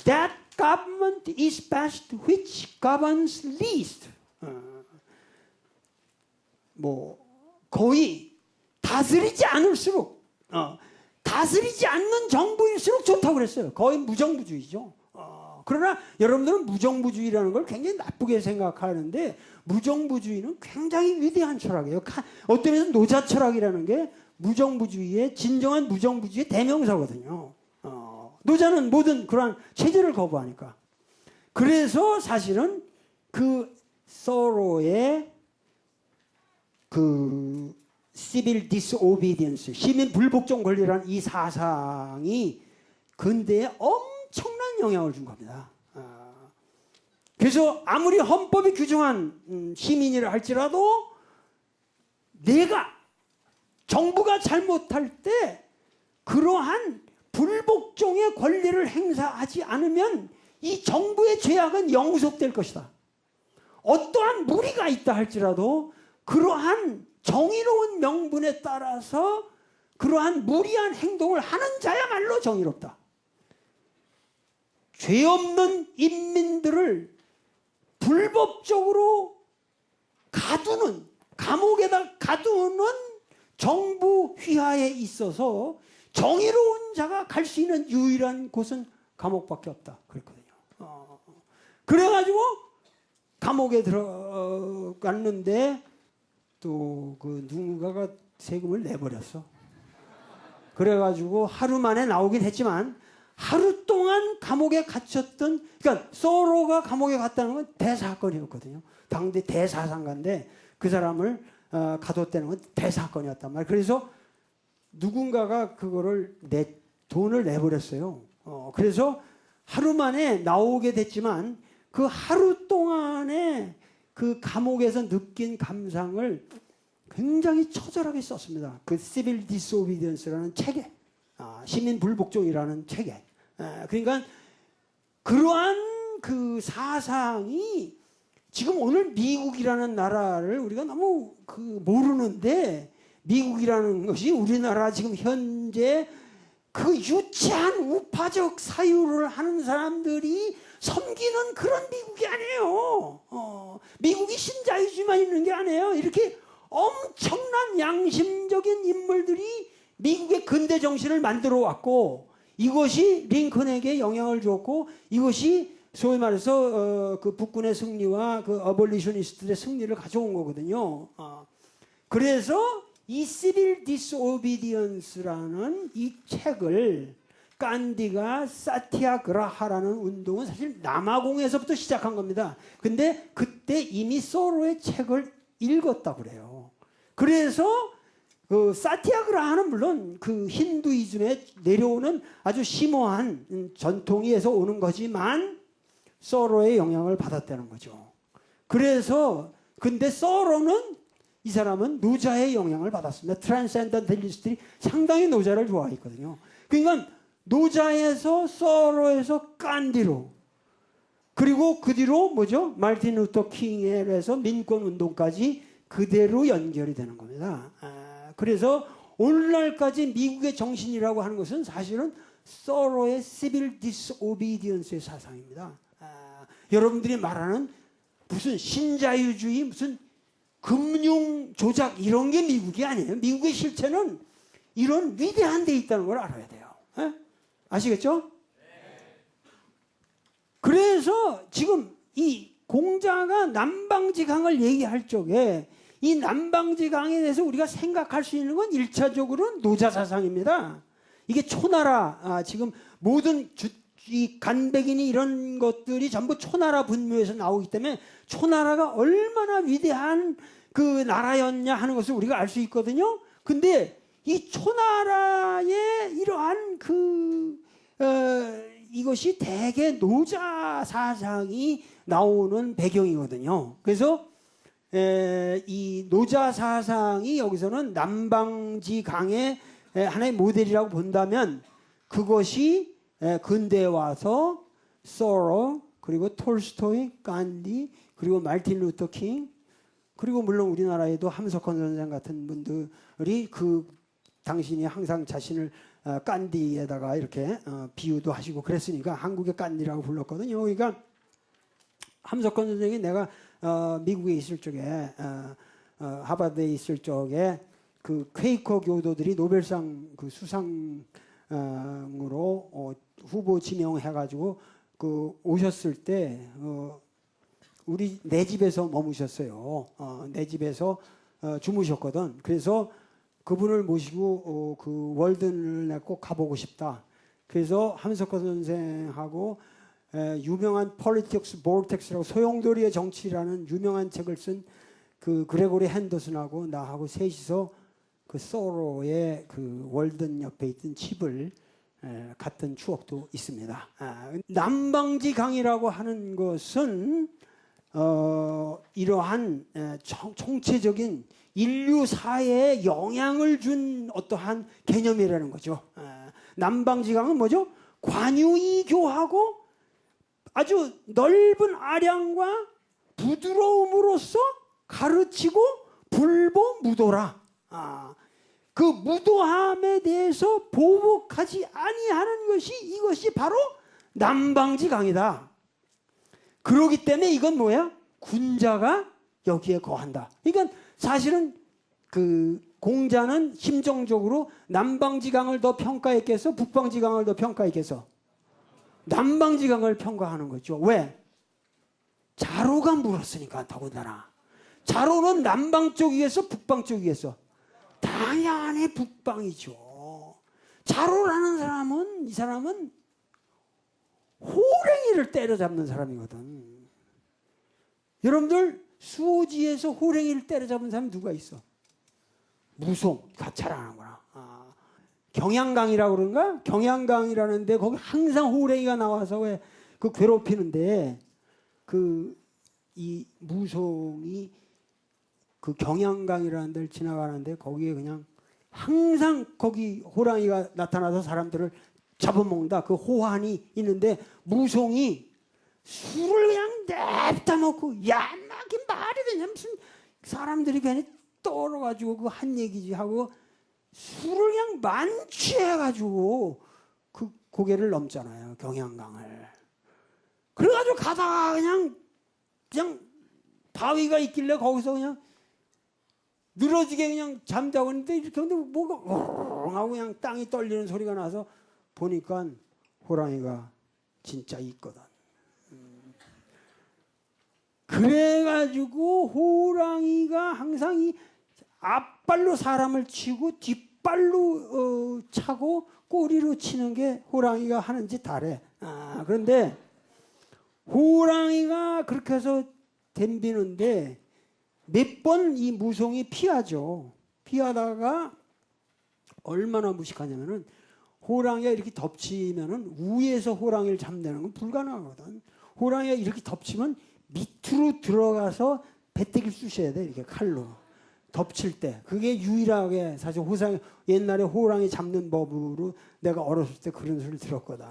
That government is best which governs least. 뭐 거의 다스리지 않을수록 다스리지 않는 정부일수록 좋다고 그랬어요. 거의 무정부주의죠. 그러나 여러분들은 무정부주의라는 걸 굉장히 나쁘게 생각하는데 무정부주의는 굉장히 위대한 철학이에요. 어떤 면에서 노자 철학이라는 게 무정부주의의 진정한 무정부주의의 대명사거든요. 노자는 모든 그러한 체제를 거부하니까. 그래서 사실은 그 서로의 그 civil disobedience, 시민 불복종 권리라는 이 사상이 근대에 엄청난 영향을 준 겁니다. 그래서 아무리 헌법이 규정한 시민이라 할지라도 내가 정부가 잘못할 때 그러한 불복종의 권리를 행사하지 않으면 이 정부의 죄악은 영속될 것이다. 어떠한 무리가 있다 할지라도 그러한 정의로운 명분에 따라서 그러한 무리한 행동을 하는 자야말로 정의롭다. 죄 없는 인민들을 불법적으로 가두는, 감옥에다 가두는 정부 휘하에 있어서 정의로운 자가 갈 수 있는 유일한 곳은 감옥밖에 없다. 그랬거든요. 그래가지고 감옥에 들어갔는데 또 그 누군가가 세금을 내버렸어. 그래가지고 하루 만에 나오긴 했지만 하루 동안 감옥에 갇혔던, 그러니까 소로가 감옥에 갔다는 건 대사건이었거든요. 당대 대사상가인데 그 사람을 가뒀다는 건 대사건이었단 말이에요. 그래서 누군가가 그거를 돈을 내버렸어요. 그래서 하루 만에 나오게 됐지만 그 하루 동안에 그 감옥에서 느낀 감상을 굉장히 처절하게 썼습니다. 그 Civil Disobedience라는 책에, 시민 불복종이라는 책에. 그러니까 그러한 그 사상이 지금 오늘 미국이라는 나라를 우리가 너무 모르는데, 미국이라는 것이 우리나라 지금 현재 그 유치한 우파적 사유를 하는 사람들이 섬기는 그런 미국이 아니에요. 미국이 신자유주의만 있는 게 아니에요. 이렇게 엄청난 양심적인 인물들이 미국의 근대 정신을 만들어 왔고, 이것이 링컨에게 영향을 줬고, 이것이 소위 말해서 그 북군의 승리와 그 어볼리셔니스트들의 승리를 가져온 거거든요. 그래서 이 Civil Disobedience라는 이 책을 간디가 사티아그라하라는 운동은 사실 남아공에서부터 시작한 겁니다. 근데 그때 이미 소로의 책을 읽었다고 그래요. 그래서 그 사티아그라하는 물론 그 힌두이즘에 내려오는 아주 심오한 전통에서 오는 거지만 소로의 영향을 받았다는 거죠. 그래서 근데 소로는 이 사람은 노자의 영향을 받았습니다. 트랜센덴탈리스트들이 상당히 노자를 좋아했거든요. 그러니까 노자에서 소로에서 간디로, 그리고 그 뒤로 뭐죠? 마르틴 루터 킹에서 민권 운동까지 그대로 연결이 되는 겁니다. 그래서 오늘날까지 미국의 정신이라고 하는 것은 사실은 소로의 Civil Disobedience의 사상입니다. 여러분들이 말하는 무슨 신자유주의, 무슨 금융 조작 이런 게 미국이 아니에요. 미국의 실체는 이런 위대한 데 있다는 걸 알아야 돼요. 아시겠죠? 그래서 지금 이 공자가 남방지강을 얘기할 적에 이 남방지강에 대해서 우리가 생각할 수 있는 건 1차적으로는 노자사상입니다. 이게 초나라, 지금 모든 이 간백인이 이런 것들이 전부 초나라 분묘에서 나오기 때문에 초나라가 얼마나 위대한 그 나라였냐 하는 것을 우리가 알 수 있거든요. 근데 이 초나라의 이러한 이것이 대개 노자 사상이 나오는 배경이거든요. 그래서 이 노자 사상이 여기서는 남방지강의 하나의 모델이라고 본다면 그것이 근대에 와서 소로, 그리고 톨스토이, 간디, 그리고 마르틴 루터 킹, 그리고 물론 우리나라에도 함석헌 선생 같은 분들이 그 당신이 항상 자신을 깐디에다가 이렇게 비유도 하시고 그랬으니까 한국의 깐디라고 불렀거든요. 그러니까 함석헌 선생이 내가 미국에 있을 적에 하버드에 있을 적에 그 퀘이커 교도들이 노벨상 그 수상으로 후보 지명해가지고 그 오셨을 때 우리 내 집에서 머무셨어요. 내 집에서 주무셨거든. 그래서 그분을 모시고 그 월든을 내가 꼭 가보고 싶다. 그래서 함석헌 선생하고 유명한 Politics Vortex라고 소용돌이의 정치라는 유명한 책을 쓴 그 그레고리 핸더슨하고 나하고 셋이서 그 소로의 그 월든 옆에 있던 집을 갔던 추억도 있습니다. 남방지 강이라고 하는 것은 이러한 총체적인 인류 사회에 영향을 준 어떠한 개념이라는 거죠. 남방지강은 뭐죠? 관유이교하고 아주 넓은 아량과 부드러움으로써 가르치고 불보무도라. 그 무도함에 대해서 보복하지 아니하는 것이 이것이 바로 남방지강이다. 그러기 때문에 이건 뭐야? 군자가 여기에 거한다. 그러니까 사실은 그 공자는 심정적으로 남방지강을 더 평가했겠어? 북방지강을 더 평가했겠어? 남방지강을 평가하는 거죠. 왜? 자로가 물었으니까 더군다나. 자로는 남방 쪽이겠어? 북방 쪽이겠어? 당연히 북방이죠. 자로라는 사람은 이 사람은 호랭이를 때려잡는 사람이거든. 여러분들 수오지에서 호랭이를 때려잡은 사람이 누가 있어? 무송. 잘 아는구나. 경양강이라고 그런가? 경양강이라는데 거기 항상 호랭이가 나와서 왜 그 괴롭히는데 이 무송이 그 경양강이라는 데를 지나가는데 거기에 그냥 항상 거기 호랑이가 나타나서 사람들을 잡아먹는다. 그 호환이 있는데 무송이 술을 그냥 냅다 먹고 야, 이게 말이 되냐 무슨 사람들이 괜히 떨어가지고 그 한 얘기지 하고 술을 그냥 만취해가지고 그 고개를 넘잖아요. 경양강을. 그래가지고 가다가 그냥 바위가 있길래 거기서 그냥 늘어지게 그냥 잠자고 있는데 이렇게 근데 뭐가 하고 그냥 땅이 떨리는 소리가 나서 보니까 호랑이가 진짜 있거든. 그래가지고 호랑이가 항상 이 앞발로 사람을 치고 뒷발로 차고 꼬리로 치는 게 호랑이가 하는 짓 다래. 그런데 호랑이가 그렇게 해서 덤비는데 몇 번 이 무송이 피하죠. 피하다가 얼마나 무식하냐면은 호랑이가 이렇게 덮치면은 위에서 호랑이를 잡는 건 불가능하거든. 호랑이가 이렇게 덮치면 밑으로 들어가서 배때기를 쑤셔야 돼. 이렇게 칼로. 덮칠 때. 그게 유일하게 사실 옛날에 호랑이 잡는 법으로 내가 어렸을 때 그런 소리를 들었거든.